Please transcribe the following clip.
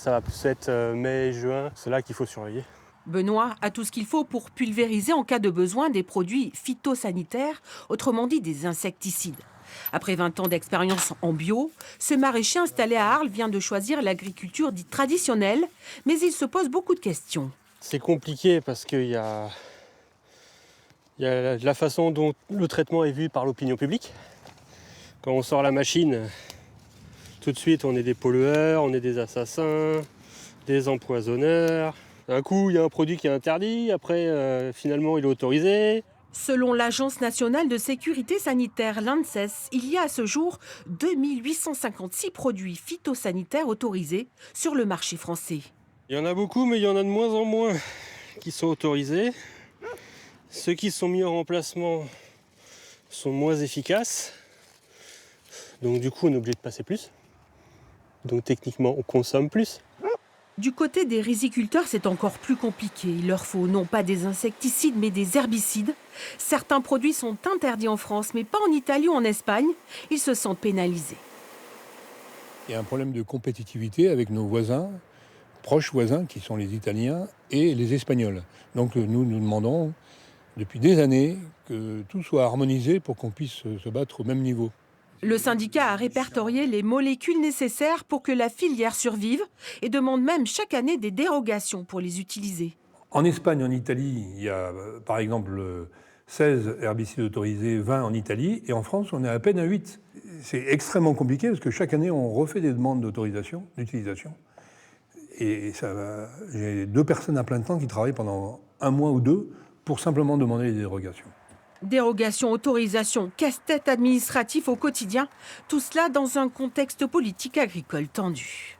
Ça va plus être mai, juin, c'est là qu'il faut surveiller. Benoît a tout ce qu'il faut pour pulvériser en cas de besoin des produits phytosanitaires, autrement dit des insecticides. Après 20 ans d'expérience en bio, ce maraîcher installé à Arles vient de choisir l'agriculture dite traditionnelle, mais il se pose beaucoup de questions. C'est compliqué parce qu'il y a la façon dont le traitement est vu par l'opinion publique. Quand on sort la machine, tout de suite on est des pollueurs, on est des assassins, des empoisonneurs. D'un coup il y a un produit qui est interdit, après finalement il est autorisé. Selon l'Agence nationale de sécurité sanitaire, l'ANSES, il y a à ce jour 2856 produits phytosanitaires autorisés sur le marché français. Il y en a beaucoup, mais il y en a de moins en moins qui sont autorisés. Ceux qui sont mis en remplacement sont moins efficaces. Donc du coup, on est obligé de passer plus. Donc techniquement, on consomme plus. Du côté des riziculteurs, c'est encore plus compliqué. Il leur faut non pas des insecticides, mais des herbicides. Certains produits sont interdits en France, mais pas en Italie ou en Espagne. Ils se sentent pénalisés. Il y a un problème de compétitivité avec nos voisins, proches voisins, qui sont les Italiens et les Espagnols. Donc nous demandons depuis des années que tout soit harmonisé pour qu'on puisse se battre au même niveau. Le syndicat a répertorié les molécules nécessaires pour que la filière survive et demande même chaque année des dérogations pour les utiliser. En Espagne, en Italie, il y a par exemple 16 herbicides autorisés, 20 en Italie, et en France, on est à peine à 8. C'est extrêmement compliqué parce que chaque année, on refait des demandes d'autorisation, d'utilisation. Et j'ai 2 personnes à plein temps qui travaillent pendant 1 mois ou 2 pour simplement demander les dérogations. Dérogation, autorisation, casse-tête administratif au quotidien, tout cela dans un contexte politique agricole tendu.